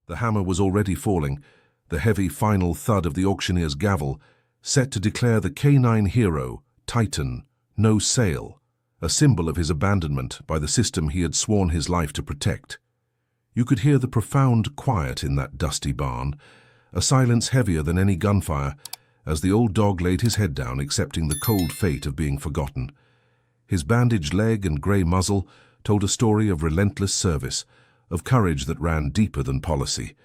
The hammer was already falling, the heavy final thud of the auctioneer's gavel, set to declare the canine hero, Titan, no sale, a symbol of his abandonment by the system he had sworn his life to protect. You could hear the profound quiet in that dusty barn, a silence heavier than any gunfire, as the old dog laid his head down, accepting the cold fate of being forgotten. His bandaged leg and grey muzzle told a story of relentless service, of courage that ran deeper than policy.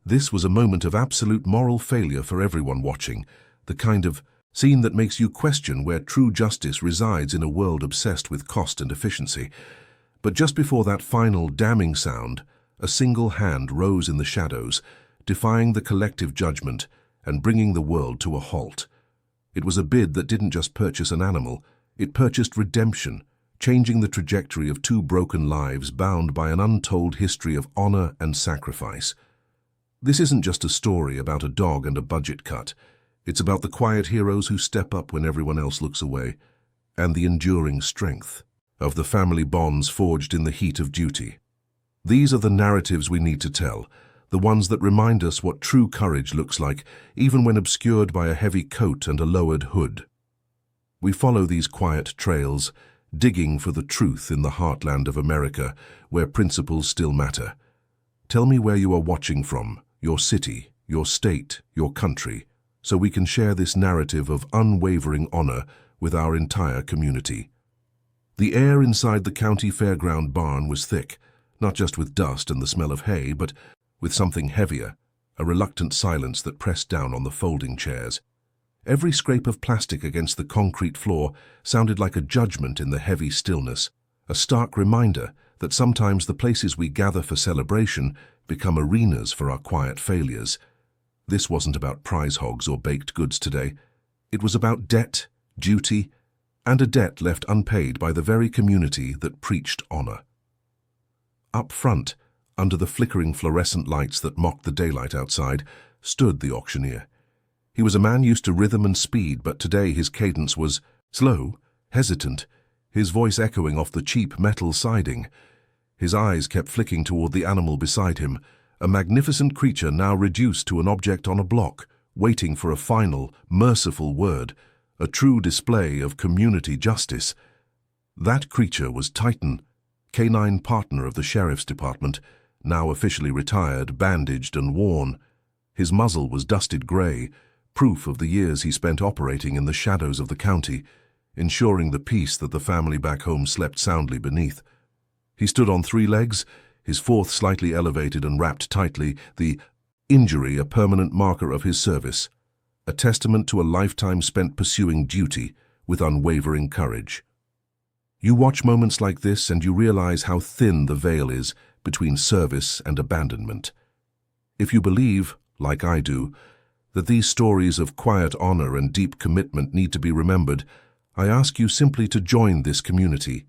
This was a moment of absolute moral failure for everyone watching, the kind of scene that makes you question where true justice resides in a world obsessed with cost and efficiency. But just before that final damning sound, a single hand rose in the shadows, defying the collective judgment and bringing the world to a halt. It was a bid that didn't just purchase an animal, it purchased redemption, changing the trajectory of two broken lives bound by an untold history of honor and sacrifice. This isn't just a story about a dog and a budget cut. It's about the quiet heroes who step up when everyone else looks away, and the enduring strength of the family bonds forged in the heat of duty. These are the narratives we need to tell, the ones that remind us what true courage looks like, even when obscured by a heavy coat and a lowered hood. We follow these quiet trails, digging for the truth in the heartland of America, where principles still matter. Tell me where you are watching from, your city, your state, your country, so we can share this narrative of unwavering honor with our entire community. The air inside the county fairground barn was thick, not just with dust and the smell of hay, but with something heavier, a reluctant silence that pressed down on the folding chairs. Every scrape of plastic against the concrete floor sounded like a judgment in the heavy stillness, a stark reminder that sometimes the places we gather for celebration become arenas for our quiet failures. This wasn't about prize hogs or baked goods today. It was about debt, duty, and a debt left unpaid by the very community that preached honor. Up front, under the flickering fluorescent lights that mocked the daylight outside, stood the auctioneer. He was a man used to rhythm and speed, but today his cadence was slow, hesitant, his voice echoing off the cheap metal siding. His eyes kept flicking toward the animal beside him, a magnificent creature now reduced to an object on a block, waiting for a final, merciful word, a true display of community justice. That creature was Titan, canine partner of the sheriff's department, now officially retired, bandaged and worn. His muzzle was dusted gray, proof of the years he spent operating in the shadows of the county, ensuring the peace that the family back home slept soundly beneath. He stood on 3 legs, his fourth slightly elevated and wrapped tightly, the injury a permanent marker of his service, a testament to a lifetime spent pursuing duty with unwavering courage. You watch moments like this and you realize how thin the veil is between service and abandonment. If you believe, like I do, that these stories of quiet honor and deep commitment need to be remembered, I ask you simply to join this community.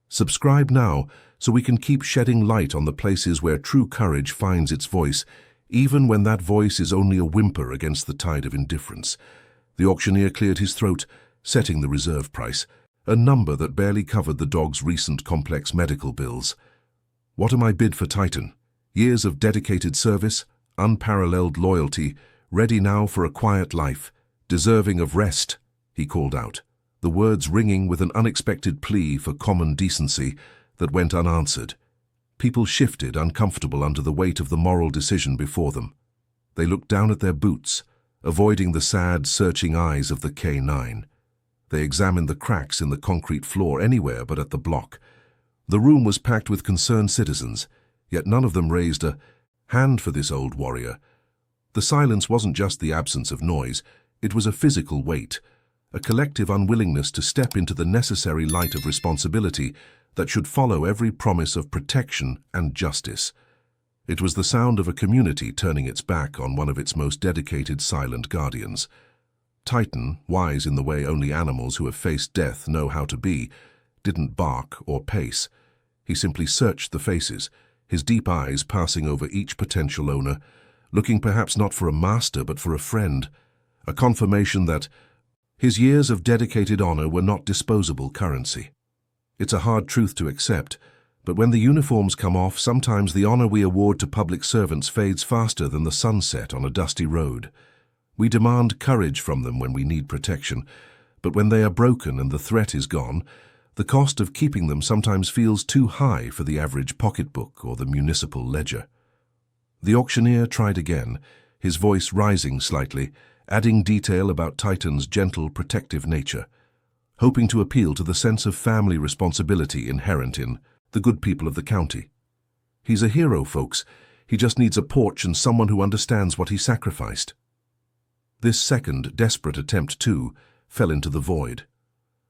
Subscribe now so we can keep shedding light on the places where true courage finds its voice, even when that voice is only a whimper against the tide of indifference. The auctioneer cleared his throat, setting the reserve price, a number that barely covered the dog's recent complex medical bills. What am I bid for Titan? Years of dedicated service, unparalleled loyalty, ready now for a quiet life, deserving of rest, he called out, the words ringing with an unexpected plea for common decency that went unanswered. People shifted, uncomfortable under the weight of the moral decision before them. They looked down at their boots, avoiding the sad, searching eyes of the K9. They examined the cracks in the concrete floor anywhere but at the block. The room was packed with concerned citizens, yet none of them raised a hand for this old warrior. The silence wasn't just the absence of noise, it was a physical weight, a collective unwillingness to step into the necessary light of responsibility that should follow every promise of protection and justice. It was the sound of a community turning its back on one of its most dedicated silent guardians. Titan, wise in the way only animals who have faced death know how to be, didn't bark or pace. He simply searched the faces, his deep eyes passing over each potential owner, looking perhaps not for a master but for a friend, a confirmation that his years of dedicated honor were not disposable currency. It's a hard truth to accept, But when the uniforms come off, sometimes the honor we award to public servants fades faster than the sunset on a dusty road. We demand courage from them when we need protection, but when they are broken and the threat is gone, the cost of keeping them sometimes feels too high for the average pocketbook or the municipal ledger. The auctioneer tried again, his voice rising slightly, adding detail about Titan's gentle, protective nature, hoping to appeal to the sense of family responsibility inherent in the good people of the county. He's a hero, folks. He just needs a porch and someone who understands what he sacrificed. This second, desperate attempt, too, fell into the void.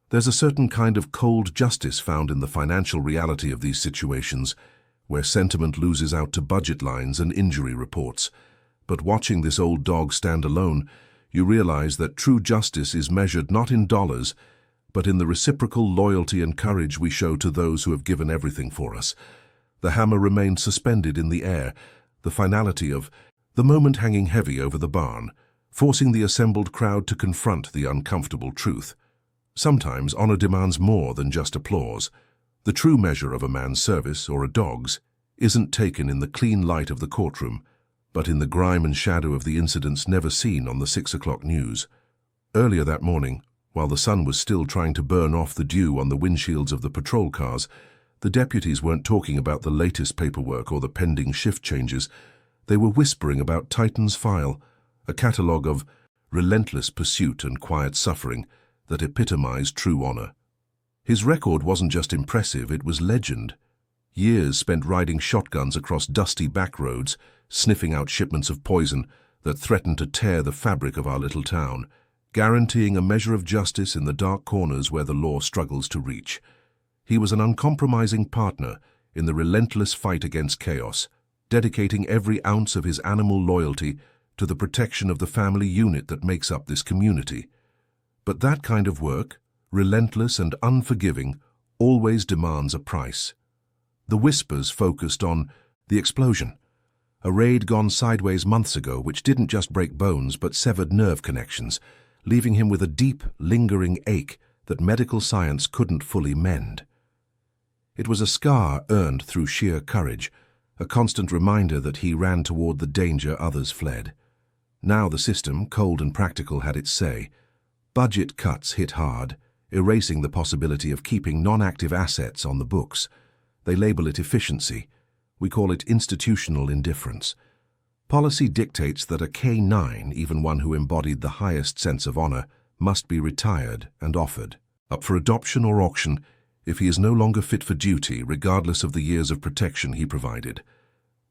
There's a certain kind of cold justice found in the financial reality of these situations, where sentiment loses out to budget lines and injury reports. But watching this old dog stand alone, you realize that true justice is measured not in dollars, but in the reciprocal loyalty and courage we show to those who have given everything for us. The hammer remained suspended in the air, the finality of the moment hanging heavy over the barn, forcing the assembled crowd to confront the uncomfortable truth. Sometimes honor demands more than just applause. The true measure of a man's service, or a dog's, isn't taken in the clean light of the courtroom, but in the grime and shadow of the incidents never seen on the 6 o'clock news. Earlier that morning, while the sun was still trying to burn off the dew on the windshields of the patrol cars, the deputies weren't talking about the latest paperwork or the pending shift changes. They were whispering about Titan's file, a catalogue of relentless pursuit and quiet suffering that epitomized true honor. His record wasn't just impressive, it was legend. Years spent riding shotguns across dusty back roads, sniffing out shipments of poison that threatened to tear the fabric of our little town, guaranteeing a measure of justice in the dark corners where the law struggles to reach. He was an uncompromising partner in the relentless fight against chaos, dedicating every ounce of his animal loyalty to the protection of the family unit that makes up this community. But that kind of work, relentless and unforgiving, always demands a price. The whispers focused on the explosion, a raid gone sideways months ago which didn't just break bones but severed nerve connections, leaving him with a deep, lingering ache that medical science couldn't fully mend. It was a scar earned through sheer courage, a constant reminder that he ran toward the danger others fled. Now the system, cold and practical, had its say. Budget cuts hit hard, erasing the possibility of keeping non-active assets on the books. They label it efficiency. We call it institutional indifference. Policy dictates that a K9, even one who embodied the highest sense of honor, must be retired and offered, up for adoption or auction, if he is no longer fit for duty, regardless of the years of protection he provided.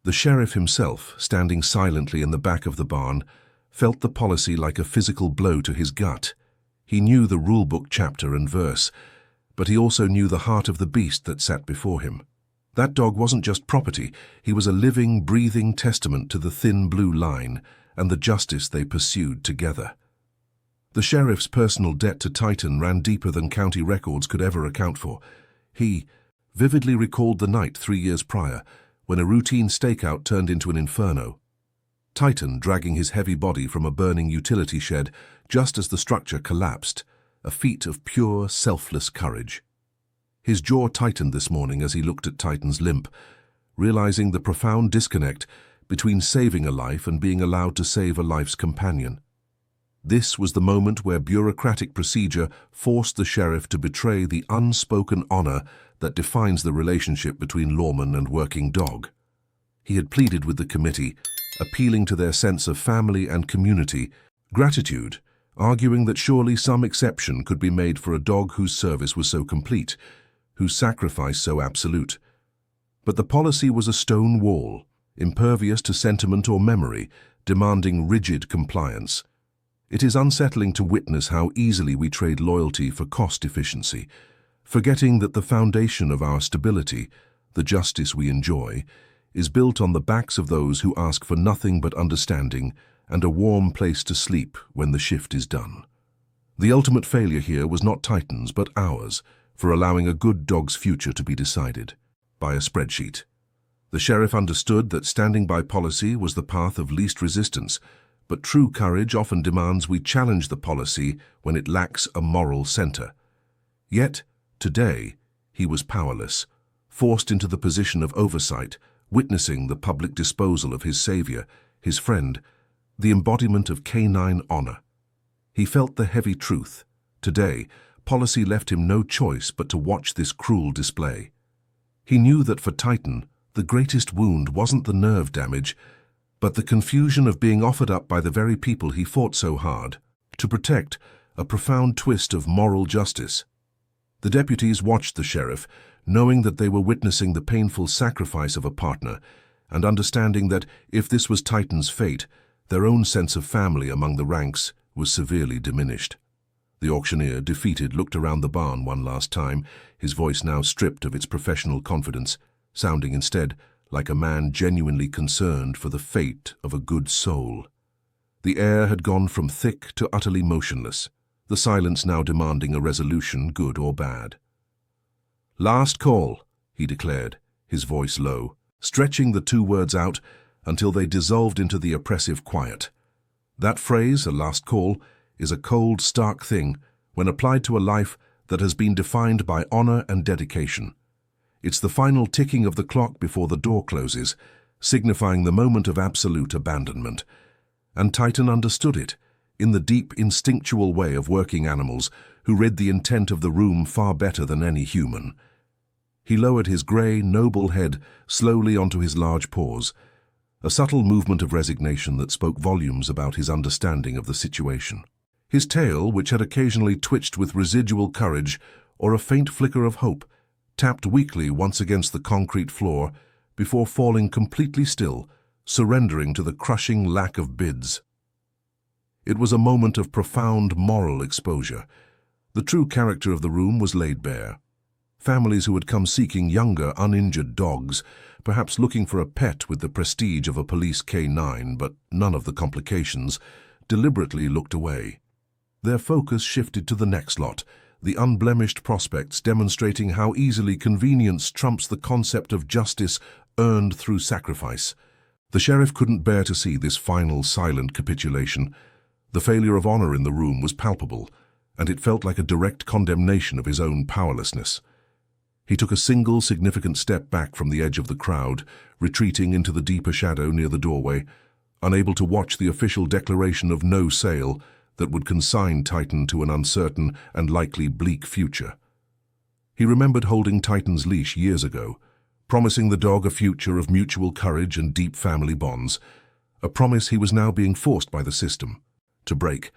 The sheriff himself, standing silently in the back of the barn, felt the policy like a physical blow to his gut. He knew the rulebook chapter and verse, but he also knew the heart of the beast that sat before him. That dog wasn't just property, he was a living, breathing testament to the thin blue line and the justice they pursued together. The sheriff's personal debt to Titan ran deeper than county records could ever account for. He vividly recalled the night 3 years prior, when a routine stakeout turned into an inferno. Titan dragging his heavy body from a burning utility shed just as the structure collapsed, a feat of pure, selfless courage. His jaw tightened this morning as he looked at Titan's limp, realizing the profound disconnect between saving a life and being allowed to save a life's companion. This was the moment where bureaucratic procedure forced the sheriff to betray the unspoken honor that defines the relationship between lawman and working dog. He had pleaded with the committee, appealing to their sense of family and community, gratitude, arguing that surely some exception could be made for a dog whose service was so complete, whose sacrifice so absolute. But the policy was a stone wall, impervious to sentiment or memory, demanding rigid compliance. It is unsettling to witness how easily we trade loyalty for cost efficiency, forgetting that the foundation of our stability, the justice we enjoy, is built on the backs of those who ask for nothing but understanding and a warm place to sleep when the shift is done. The ultimate failure here was not Titan's but ours, for allowing a good dog's future to be decided by a spreadsheet. The sheriff understood that standing by policy was the path of least resistance, but true courage often demands we challenge the policy when it lacks a moral center. Yet, today, he was powerless, forced into the position of oversight, witnessing the public disposal of his savior, his friend, the embodiment of canine honor. He felt the heavy truth. Today, policy left him no choice but to watch this cruel display. He knew that for Titan, the greatest wound wasn't the nerve damage, but the confusion of being offered up by the very people he fought so hard to protect, a profound twist of moral justice. The deputies watched the sheriff, knowing that they were witnessing the painful sacrifice of a partner, and understanding that if this was Titan's fate, their own sense of family among the ranks was severely diminished. The auctioneer, defeated, looked around the barn one last time, his voice now stripped of its professional confidence, sounding instead like a man genuinely concerned for the fate of a good soul. The air had gone from thick to utterly motionless, the silence now demanding a resolution, good or bad. "Last call," he declared, his voice low, stretching the two words out until they dissolved into the oppressive quiet. That phrase, a last call, is a cold, stark thing when applied to a life that has been defined by honor and dedication. It's the final ticking of the clock before the door closes, signifying the moment of absolute abandonment. And Titan understood it, in the deep, instinctual way of working animals who read the intent of the room far better than any human. He lowered his grey, noble head slowly onto his large paws, a subtle movement of resignation that spoke volumes about his understanding of the situation. His tail, which had occasionally twitched with residual courage or a faint flicker of hope, tapped weakly once against the concrete floor before falling completely still, surrendering to the crushing lack of bids. It was a moment of profound moral exposure. The true character of the room was laid bare. Families who had come seeking younger, uninjured dogs, perhaps looking for a pet with the prestige of a police K9, but none of the complications, deliberately looked away. Their focus shifted to the next lot, the unblemished prospects demonstrating how easily convenience trumps the concept of justice earned through sacrifice. The sheriff couldn't bear to see this final silent capitulation. The failure of honor in the room was palpable, and it felt like a direct condemnation of his own powerlessness. He took a single significant step back from the edge of the crowd, retreating into the deeper shadow near the doorway, unable to watch the official declaration of no sale that would consign Titan to an uncertain and likely bleak future. He remembered holding Titan's leash years ago, promising the dog a future of mutual courage and deep family bonds, a promise he was now being forced by the system to break.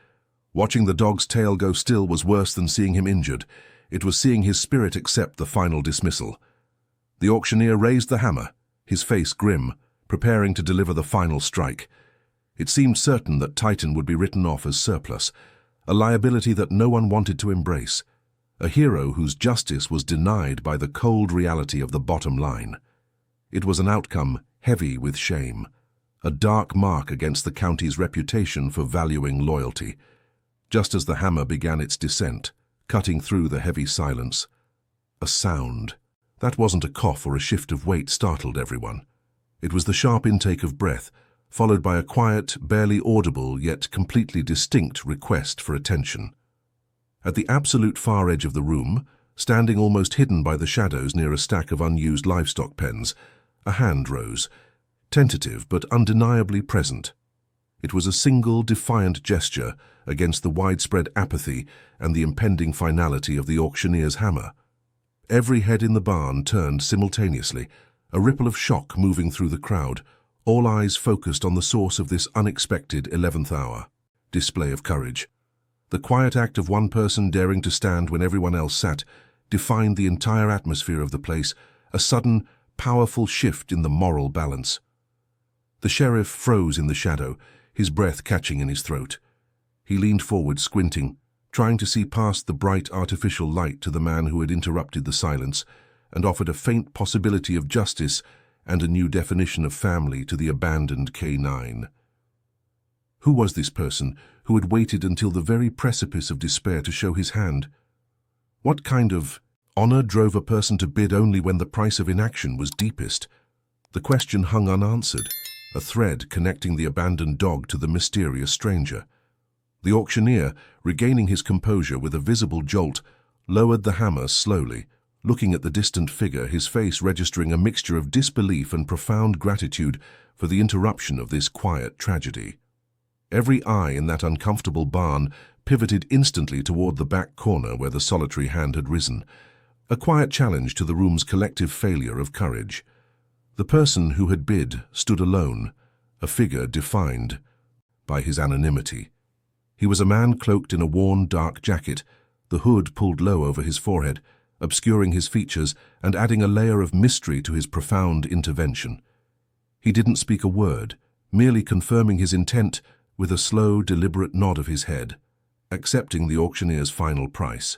Watching the dog's tail go still was worse than seeing him injured. It was seeing his spirit accept the final dismissal. The auctioneer raised the hammer, his face grim, preparing to deliver the final strike. It seemed certain that Titan would be written off as surplus, a liability that no one wanted to embrace, a hero whose justice was denied by the cold reality of the bottom line. It was an outcome heavy with shame, a dark mark against the county's reputation for valuing loyalty. Just as the hammer began its descent, cutting through the heavy silence, a sound. That wasn't a cough or a shift of weight startled everyone. It was the sharp intake of breath, followed by a quiet, barely audible yet completely distinct request for attention. At the absolute far edge of the room, standing almost hidden by the shadows near a stack of unused livestock pens, a hand rose, tentative but undeniably present. It was a single, defiant gesture against the widespread apathy and the impending finality of the auctioneer's hammer. Every head in the barn turned simultaneously, a ripple of shock moving through the crowd, all eyes focused on the source of this unexpected 11th hour display of courage. The quiet act of one person daring to stand when everyone else sat defined the entire atmosphere of the place, a sudden, powerful shift in the moral balance. The sheriff froze in the shadow, his breath catching in his throat. He leaned forward, squinting, trying to see past the bright artificial light to the man who had interrupted the silence and offered a faint possibility of justice and a new definition of family to the abandoned K9. Who was this person who had waited until the very precipice of despair to show his hand? What kind of honor drove a person to bid only when the price of inaction was deepest? The question hung unanswered, a thread connecting the abandoned dog to the mysterious stranger. The auctioneer, regaining his composure with a visible jolt, lowered the hammer slowly, looking at the distant figure, his face registering a mixture of disbelief and profound gratitude for the interruption of this quiet tragedy. Every eye in that uncomfortable barn pivoted instantly toward the back corner where the solitary hand had risen, a quiet challenge to the room's collective failure of courage. The person who had bid stood alone, a figure defined by his anonymity. He was a man cloaked in a worn, dark jacket, the hood pulled low over his forehead, obscuring his features and adding a layer of mystery to his profound intervention. He didn't speak a word, merely confirming his intent with a slow, deliberate nod of his head, accepting the auctioneer's final price.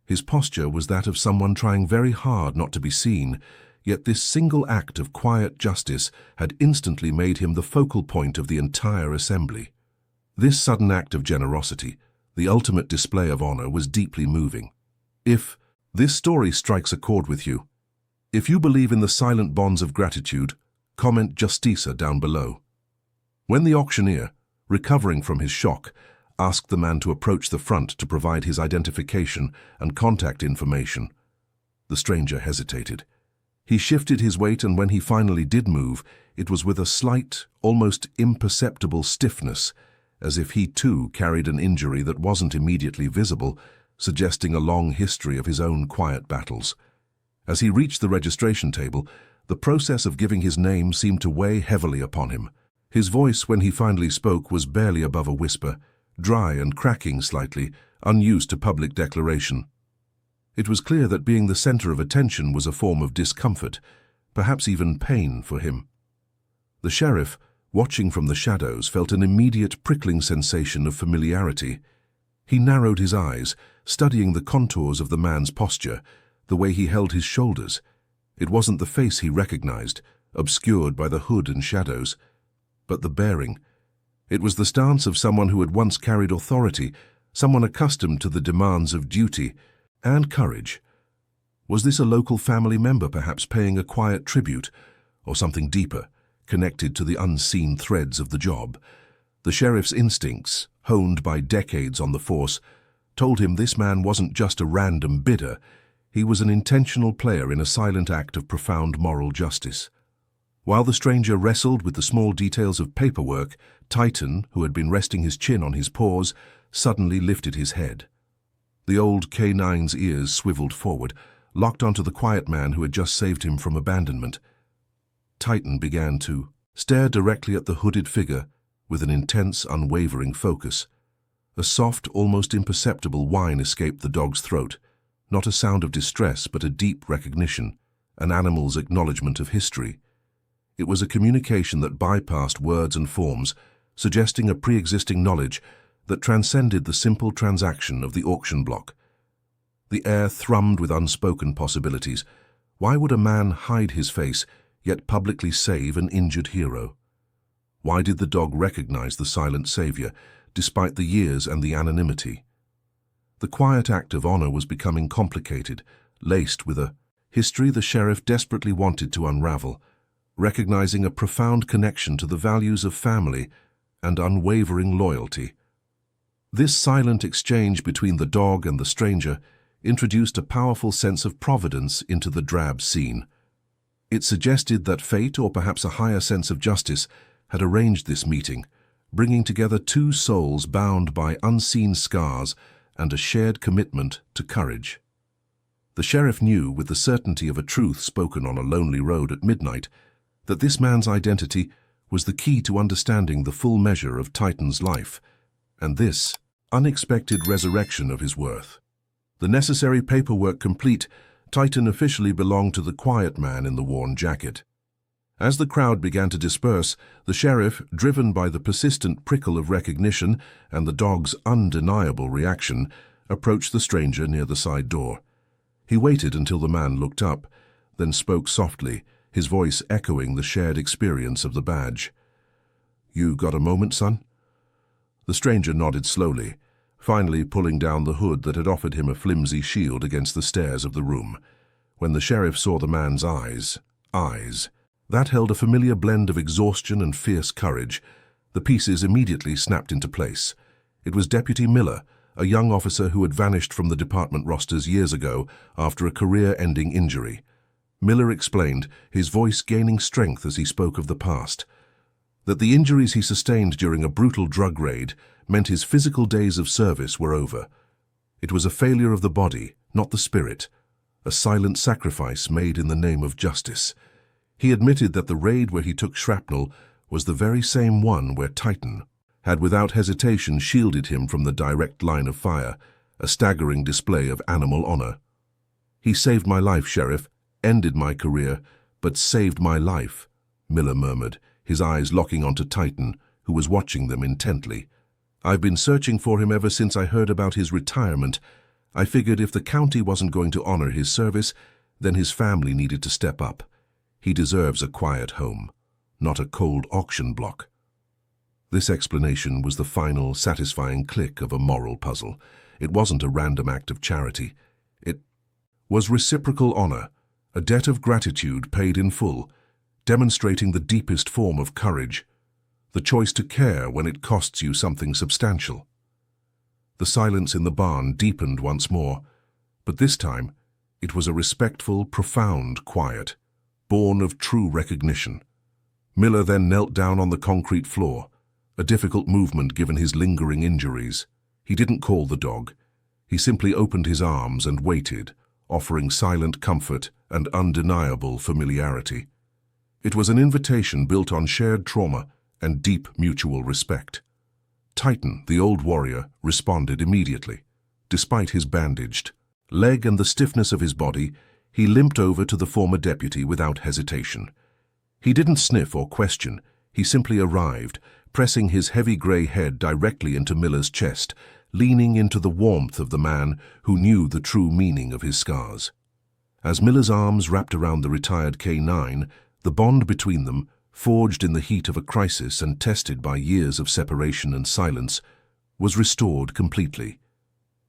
His posture was that of someone trying very hard not to be seen, yet this single act of quiet justice had instantly made him the focal point of the entire assembly. This sudden act of generosity, the ultimate display of honor, was deeply moving. If this story strikes a chord with you, if you believe in the silent bonds of gratitude, comment Justiça down below. When the auctioneer, recovering from his shock, asked the man to approach the front to provide his identification and contact information, the stranger hesitated. He shifted his weight, and when he finally did move, it was with a slight, almost imperceptible stiffness, as if he too carried an injury that wasn't immediately visible, suggesting a long history of his own quiet battles. As he reached the registration table, the process of giving his name seemed to weigh heavily upon him. His voice, when he finally spoke, was barely above a whisper, dry and cracking slightly, unused to public declaration. It was clear that being the center of attention was a form of discomfort, perhaps even pain for him. The sheriff, watching from the shadows, felt an immediate prickling sensation of familiarity. He narrowed his eyes, studying the contours of the man's posture, the way he held his shoulders. It wasn't the face he recognized, obscured by the hood and shadows, but the bearing. It was the stance of someone who had once carried authority, someone accustomed to the demands of duty and courage. Was this a local family member, perhaps paying a quiet tribute, or something deeper, connected to the unseen threads of the job? The sheriff's instincts, honed by decades on the force, told him this man wasn't just a random bidder, he was an intentional player in a silent act of profound moral justice. While the stranger wrestled with the small details of paperwork, Titan, who had been resting his chin on his paws, suddenly lifted his head. The old K9's ears swiveled forward, locked onto the quiet man who had just saved him from abandonment. Titan began to stare directly at the hooded figure with an intense, unwavering focus. A soft, almost imperceptible whine escaped the dog's throat, not a sound of distress but a deep recognition, an animal's acknowledgement of history. It was a communication that bypassed words and forms, suggesting a pre-existing knowledge that transcended the simple transaction of the auction block. The air thrummed with unspoken possibilities. Why would a man hide his face, yet publicly save an injured hero? Why did the dog recognize the silent savior, despite the years and the anonymity? The quiet act of honor was becoming complicated, laced with a history the sheriff desperately wanted to unravel, recognizing a profound connection to the values of family and unwavering loyalty. This silent exchange between the dog and the stranger introduced a powerful sense of providence into the drab scene. It suggested that fate, or perhaps a higher sense of justice, had arranged this meeting, bringing together two souls bound by unseen scars and a shared commitment to courage. The sheriff knew, with the certainty of a truth spoken on a lonely road at midnight, that this man's identity was the key to understanding the full measure of Titan's life, and this unexpected resurrection of his worth. The necessary paperwork complete, Titan officially belonged to the quiet man in the worn jacket. As the crowd began to disperse, the sheriff, driven by the persistent prickle of recognition and the dog's undeniable reaction, approached the stranger near the side door. He waited until the man looked up, then spoke softly, his voice echoing the shared experience of the badge. "You got a moment, son?" The stranger nodded slowly, finally pulling down the hood that had offered him a flimsy shield against the stares of the room. When the sheriff saw the man's eyes that held a familiar blend of exhaustion and fierce courage, the pieces immediately snapped into place. It was Deputy Miller, a young officer who had vanished from the department rosters years ago after a career-ending injury. Miller explained, his voice gaining strength as he spoke of the past, that the injuries he sustained during a brutal drug raid meant his physical days of service were over. It was a failure of the body, not the spirit, a silent sacrifice made in the name of justice. He admitted that the raid where he took shrapnel was the very same one where Titan had without hesitation shielded him from the direct line of fire, a staggering display of animal honor. "He saved my life, Sheriff, ended my career, but saved my life," Miller murmured, his eyes locking onto Titan, who was watching them intently. "I've been searching for him ever since I heard about his retirement. I figured if the county wasn't going to honor his service, then his family needed to step up. He deserves a quiet home, not a cold auction block." This explanation was the final, satisfying click of a moral puzzle. It wasn't a random act of charity. It was reciprocal honor, a debt of gratitude paid in full, demonstrating the deepest form of courage, the choice to care when it costs you something substantial. The silence in the barn deepened once more, but this time it was a respectful, profound quiet, born of true recognition. Miller then knelt down on the concrete floor, a difficult movement given his lingering injuries. He didn't call the dog. He simply opened his arms and waited, offering silent comfort and undeniable familiarity. It was an invitation built on shared trauma and deep mutual respect. Titan, the old warrior, responded immediately. Despite his bandaged leg and the stiffness of his body, he limped over to the former deputy without hesitation. He didn't sniff or question. He simply arrived, pressing his heavy grey head directly into Miller's chest, leaning into the warmth of the man who knew the true meaning of his scars. As Miller's arms wrapped around the retired K9, the bond between them, forged in the heat of a crisis and tested by years of separation and silence, was restored completely.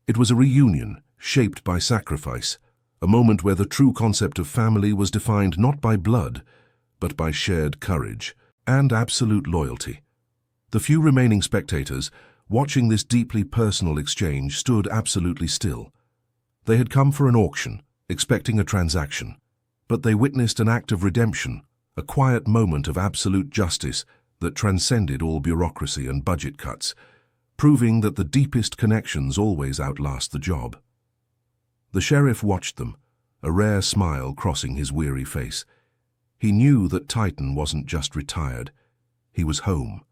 It was a reunion shaped by sacrifice, a moment where the true concept of family was defined not by blood, but by shared courage and absolute loyalty. The few remaining spectators, watching this deeply personal exchange, stood absolutely still. They had come for an auction, expecting a transaction, but they witnessed an act of redemption, a quiet moment of absolute justice that transcended all bureaucracy and budget cuts, proving that the deepest connections always outlast the job. The sheriff watched them, a rare smile crossing his weary face. He knew that Titan wasn't just retired, he was home.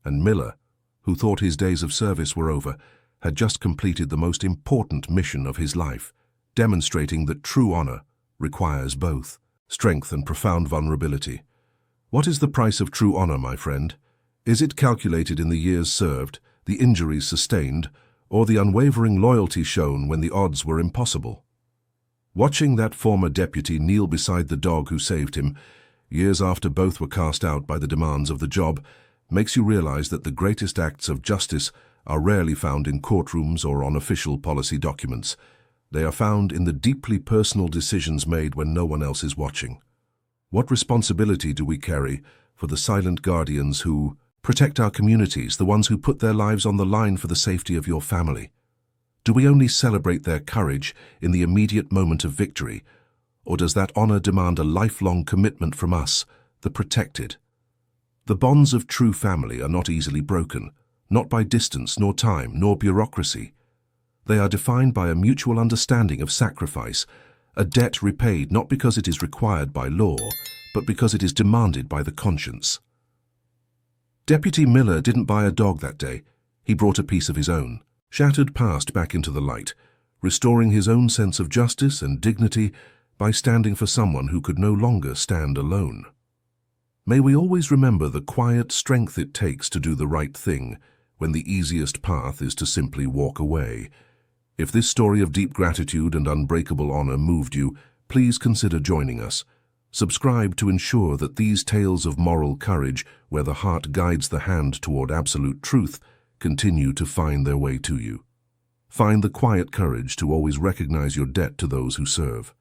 And Miller, who thought his days of service were over, had just completed the most important mission of his life, demonstrating that true honor requires both strength and profound vulnerability. What is the price of true honor, my friend? Is it calculated in the years served, the injuries sustained, or the unwavering loyalty shown when the odds were impossible? Watching that former deputy kneel beside the dog who saved him, years after both were cast out by the demands of the job, makes you realize that the greatest acts of justice are rarely found in courtrooms or on official policy documents. They are found in the deeply personal decisions made when no one else is watching. What responsibility do we carry for the silent guardians who protect our communities, the ones who put their lives on the line for the safety of your family? Do we only celebrate their courage in the immediate moment of victory, or does that honor demand a lifelong commitment from us, the protected? The bonds of true family are not easily broken, not by distance, nor time, nor bureaucracy. They are defined by a mutual understanding of sacrifice, a debt repaid not because it is required by law, but because it is demanded by the conscience. Deputy Miller didn't buy a dog that day. He brought a piece of his own, shattered past back into the light, restoring his own sense of justice and dignity by standing for someone who could no longer stand alone. May we always remember the quiet strength it takes to do the right thing when the easiest path is to simply walk away. If this story of deep gratitude and unbreakable honor moved you, please consider joining us. Subscribe to ensure that these tales of moral courage, where the heart guides the hand toward absolute truth, continue to find their way to you. Find the quiet courage to always recognize your debt to those who serve.